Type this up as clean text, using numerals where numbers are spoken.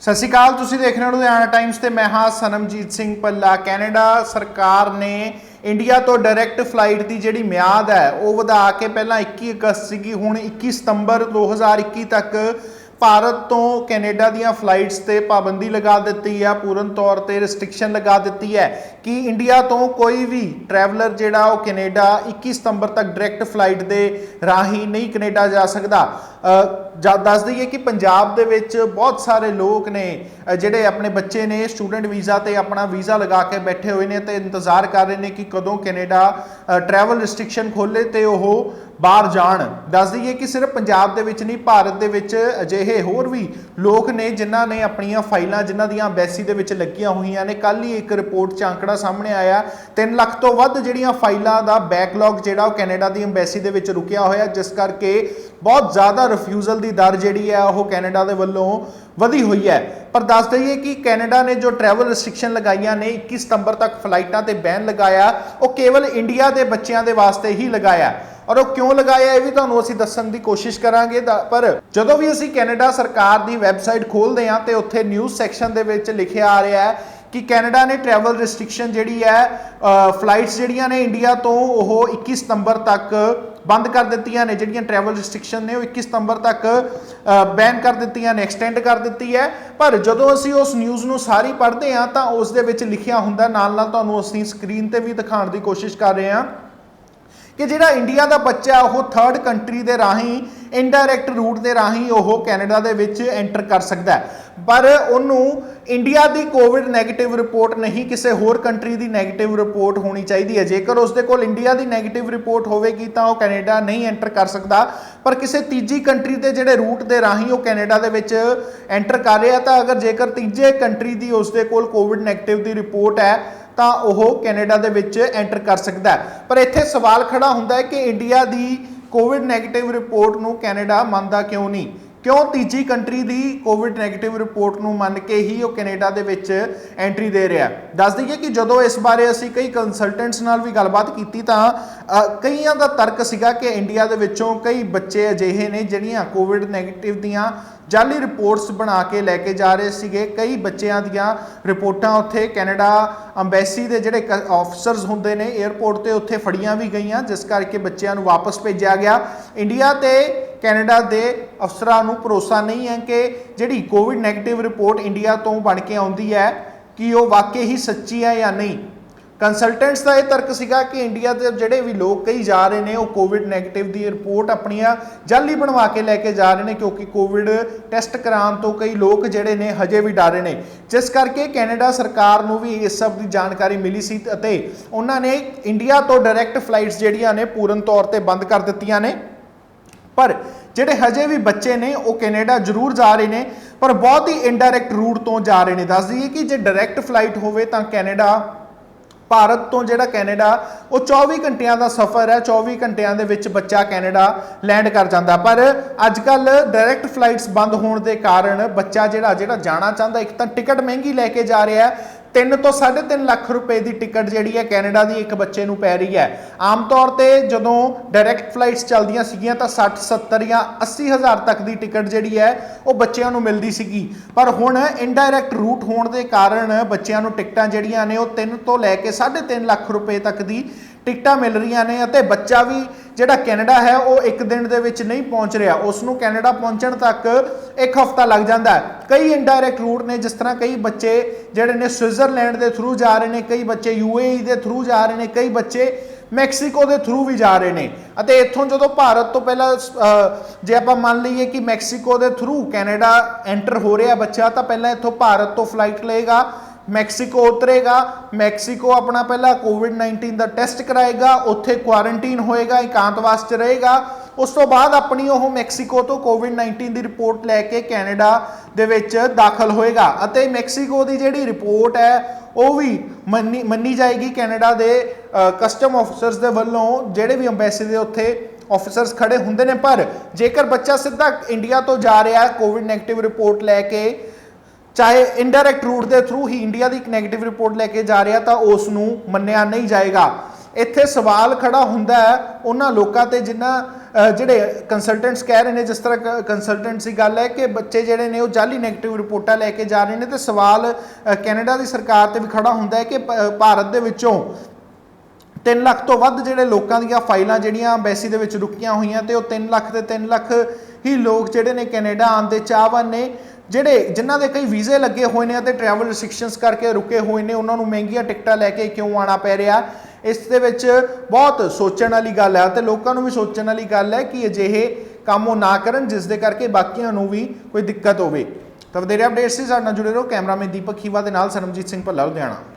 सत श्री अकाल, तुसीं देख रहे हो लुधियाना टाइम्स ते मैं हाँ सनमजीत सिंह भल्ला। कैनेडा सरकार ने इंडिया तो डायरैक्ट फ्लाइट की जिहड़ी म्याद है वो वधा के पहला 21 अगस्त सीगी, हुण 21 सितंबर 2021 तक भारत तो कैनेडा दी फ्लाइट्स ते पाबंदी लगा दी है। पूर्ण तौर पर रिस्ट्रिक्शन लगा दी है कि इंडिया तो कोई भी ट्रैवलर जिहड़ा वो कैनेडा 21 सितंबर तक डायरैक्ट फ्लाइट के राही नहीं कैनेडा जा सकता। दस दईए कि पंजाब दे विच बहुत सारे लोग ने जिहड़े अपने बच्चे ने स्टूडेंट वीज़ा ते अपना वीज़ा लगा के बैठे हुए ने ते इंतज़ार कर रहे हैं कि कदों कैनेडा ट्रैवल रिस्ट्रिक्शन खोले तो वह बाहर जाण। दस दईए कि सिर्फ पंजाब दे विच नहीं, भारत दे विच अजिहे होर भी लोग ने जिन्हां ने अपनियां फाइलां जिन्हां दी अंबैसी दे विच लगियां होईयां ने। कल ही एक रिपोर्ट च आंकड़ा सामने आया 3 लाख तो वध जिहड़ियां फाइलां दा बैकलॉग जिहड़ा कैनेडा दी अंबैसी दे विच रुकिया होया, जिस करके बहुत ज़्यादा रिफ्यूजल की दर जिहड़ी है वह कैनेडा दे वल्लों वधी हुई है। पर दस दईए कि कैनेडा ने जो ट्रैवल रिस्ट्रिक्शन लगाइया ने 21 सितंबर तक फ्लाइटां ते बैन लगाया, वो केवल इंडिया के बच्चों के वास्ते ही लगाया। और वो क्यों लगाया ये भी तुहानूं असीं दस्सण की कोशिश करांगे। पर जदों भी असीं कैनेडा सरकार की वैबसाइट खोलते हैं तो उत्थे न्यूज़ सैक्शन दे विच लिखिया आ रहा है कि कैनेडा ने ट्रैवल रिस्ट्रिक्शन जिहड़ी है फ्लाइट्स जिहड़ियां ने इंडिया तो वो 21 सितंबर तक बंद कर दित्तियां ने। जिहड़ियां ट्रैवल रिस्ट्रिक्शन ने 21 सितंबर तक बैन कर दित्तियां ने, एक्सटेंड कर दित्ती है। पर जदों असीं उस न्यूज़ नूं सारी पढ़ते हैं तो उस दे विच लिखिया हुंदा, नाल नाल तुहानूं असीं स्क्रीन ते भी दिखाउण की कोशिश कर रहे हैं कि जिहड़ा इंडिया का बच्चा वो थर्ड कंट्री के राही इनडायरैक्ट रूट के राही वो कैनेडा दे विच एंटर कर सकता है। पर उन्होंने इंडिया की कोविड नैगेटिव रिपोर्ट नहीं, किसी होर कंट्री की नैगेटिव रिपोर्ट होनी चाहिए है। जेकर उसके कोल इंडिया की नैगेटिव रिपोर्ट होगी तो वह कैनेडा नहीं एंटर कर सकता। पर किसी तीजी कंट्री के जोड़े रूट के राही वो कैनेडा दे विच एंटर कर रहा तो अगर जेकर तीजे कंट्री की उसके कोल कोविड नैगेटिव की रिपोर्ट है तो वह कैनेडा दे विच एंटर कर सकता है। पर इत्थे सवाल खड़ा होंदा है कि इंडिया की कोविड नैगेटिव रिपोर्ट नूं कैनेडा मानता क्यों नहीं, क्यों तीजी कंट्री की कोविड नैगेटिव रिपोर्ट नूं मन के ही वो कैनेडा दे विच एंट्री दे रहा है। दस दईए कि जदों इस बारे असीं कई कंसलटेंट्स नाल भी गलबात कीती तां कईयां दा तर्क सीगा कि इंडिया दे विचों कई बच्चे अजिहे ने जिहड़ियां कोविड नैगेटिव दियां जाली रिपोर्ट्स बना के लैके जा रहे सीगे। कई बच्चों दियां रिपोर्टां उत्थे कैनेडा अंबैसी के जिहड़े ऑफिसर्स हुंदे ने एयरपोर्ट ते उत्थे फड़ियां भी गईयां, जिस करके बच्चों नूं वापस भेजा गया। इंडिया ते कैनेडा के अफसरां नूं भरोसा नहीं है कि जिहड़ी कोविड नैगेटिव रिपोर्ट इंडिया तो बन के आउंदी है कि वो वाकई ही सच्ची है या नहीं। कंसलटेंट्स का यह तर्क सीगा कि इंडिया के जोड़े भी लोग कई जा रहे हैं वो कोविड नैगेटिव की रिपोर्ट अपनिया जाली बनवा के लैके जा रहे हैं, क्योंकि कोविड टैसट कराने तो कई लोग जोड़े ने हजे भी डर रहे हैं। जिस करके कैनेडा सरकार को भी इस सब की जानकारी मिली सी ते उन्होंने इंडिया तो डायरैक्ट फ्लाइट्स जिहड़ियां ने पूर्ण तौर पर बंद कर दित्तियां ने। पर जिहड़े हजे भी बच्चे ने वो कैनेडा जरूर जा रहे हैं, पर बहुत ही इनडायरैक्ट रूट तो जा रहे हैं। दस दईए कि जो डायरैक्ट फ्लाइट होवे तां कैनेडा भारत तो जिहड़ा कैनेडा वो 24 घंटिया का सफ़र है, 24 घंटिया के विच बच्चा कैनेडा लैंड कर जाता। पर अजकल डायरैक्ट फ्लाइट्स बंद होने के कारण बच्चा जिहड़ा जाना चाहता, एक तो टिकट महंगी लैके जा रहा है, 3 तो 3.5 लाख रुपए की टिकट जिहड़ी है कैनेडा की एक बच्चे नूं पै रही है। आम तौर पर जदों डायरैक्ट फ्लाइट्स चलदियां सीगियां तां 60, 70 या 80 हज़ार तक की टिकट जिहड़ी है वो बच्चों नूं मिलदी सीगी। पर हुण इनडायरैक्ट रूट होने के कारण बच्चों नूं टिकटां जिहड़ियां ने वो 3 तो लैके 3.5 लाख रुपए तक की टिकटां मिल रही ने। अते बच्चा भी जिहड़ा कैनेडा है वो एक दिन दे विच नहीं पहुँच रहा, उसनूं कैनेडा पहुँचण तक 1 हफ्ता लग जाता है। कई इनडायरैक्ट रूट ने, जिस तरह कई बच्चे जिहड़े ने स्विट्जरलैंड के थ्रू जा रहे हैं, कई बच्चे UAE के थ्रू जा रहे हैं, कई बच्चे मैक्सीको के थ्रू भी जा रहे हैं। अते इत्थों जदों भारत तो पहला जे आपां मान लीए कि मैक्सीको के थ्रू कैनेडा एंटर हो रहा बच्चा, तो पहला इत्थों भारत तो फ्लाइट लेगा, मैक्सीको उतरेगा, मैक्सीको अपना पहला कोविड-19 का टैसट कराएगा, उत्थे क्वारंटीन होएगा, एकांतवास च रहेगा। उस तो बाद अपनी वो मैक्सीको तो कोविड-19 की रिपोर्ट लैके कैनेडा दे विच दाखल होएगा। अते मैक्सीको की जिहड़ी रिपोर्ट है वो भी मन्नी जाएगी कैनेडा के कस्टम ऑफिसर्स के वल्लों, जिहड़े भी अंबैसी के उत्थे ऑफिसर्स खड़े होंदे ने। पर जेकर बच्चा सीधा इंडिया तो जा रहा है कोविड नैगेटिव रिपोर्ट लैके, चाहे इनडायरैक्ट रूट के थ्रू ही इंडिया की एक नैगेटिव रिपोर्ट लैके जा रहा, तो उसनूं मन्निया नहीं जाएगा। इत्थे सवाल खड़ा हुंदा है उन्हां लोकां ते जिन्हां ਜਿਹੜੇ ਕੰਸਲਟੈਂਟਸ ਕਹਿ ਰਹੇ ਨੇ, ਜਿਸ ਤਰ੍ਹਾਂ ਕੰਸਲਟੈਂਟਸ ਦੀ ਗੱਲ ਹੈ ਕਿ ਬੱਚੇ ਜਿਹੜੇ ਨੇ ਉਹ ਜਾਲੀ ਨੈਗੇਟਿਵ ਰਿਪੋਰਟਾਂ ਲੈ ਕੇ ਜਾ ਰਹੇ ਨੇ, ਤੇ ਸਵਾਲ ਕੈਨੇਡਾ ਦੀ ਸਰਕਾਰ ਤੇ ਵੀ ਖੜਾ ਹੁੰਦਾ ਹੈ ਕਿ ਭਾਰਤ ਦੇ ਵਿੱਚੋਂ 3 ਲੱਖ ਤੋਂ ਵੱਧ ਜਿਹੜੇ ਲੋਕਾਂ ਦੀਆਂ ਫਾਈਲਾਂ ਜਿਹੜੀਆਂ ਐਮਬੈਸੀ ਦੇ ਵਿੱਚ ਰੁਕੀਆਂ ਹੋਈਆਂ, ਤੇ ਉਹ 3 ਲੱਖ ਤੇ 3 ਲੱਖ ਹੀ ਲੋਕ ਜਿਹੜੇ ਨੇ ਕੈਨੇਡਾ ਆਉਣ ਦੇ ਚਾਹਵਾਨ ਨੇ, ਜਿਹੜੇ ਜਿਨ੍ਹਾਂ ਦੇ ਕਈ ਵੀਜ਼ੇ ਲੱਗੇ ਹੋਏ ਨੇ ਅਤੇ ਟਰੈਵਲ ਰਿਸਟ੍ਰਿਕਸ਼ਨਸ ਕਰਕੇ ਰੁਕੇ ਹੋਏ ਨੇ, ਉਹਨਾਂ ਨੂੰ ਮਹਿੰਗੀਆਂ ਟਿਕਟਾਂ ਲੈ ਕੇ ਕਿਉਂ ਆਉਣਾ ਪੈ ਰਿਹਾ। ਇਸ ਦੇ ਵਿੱਚ ਬਹੁਤ ਸੋਚਣ ਵਾਲੀ ਗੱਲ ਹੈ, ਤੇ ਲੋਕਾਂ ਨੂੰ ਵੀ ਸੋਚਣ ਵਾਲੀ ਗੱਲ ਹੈ ਕਿ ਅਜਿਹੇ ਕੰਮ ਉਹ ਨਾ ਕਰਨ ਜਿਸ ਦੇ ਕਰਕੇ ਬਾਕੀਆਂ ਨੂੰ ਵੀ ਕੋਈ ਦਿੱਕਤ ਹੋਵੇ। ਤਾਂ ਵਧੇਰੇ ਅਪਡੇਟਸ ਸੀ ਸਾਡੇ ਨਾਲ ਜੁੜੇ ਰਹੋ। ਕੈਮਰਾਮੈਨ ਦੀਪਕ ਖੀਵਾ ਦੇ ਨਾਲ ਸਰਮਜੀਤ ਸਿੰਘ ਭੱਲਾ, ਲੁਧਿਆਣਾ।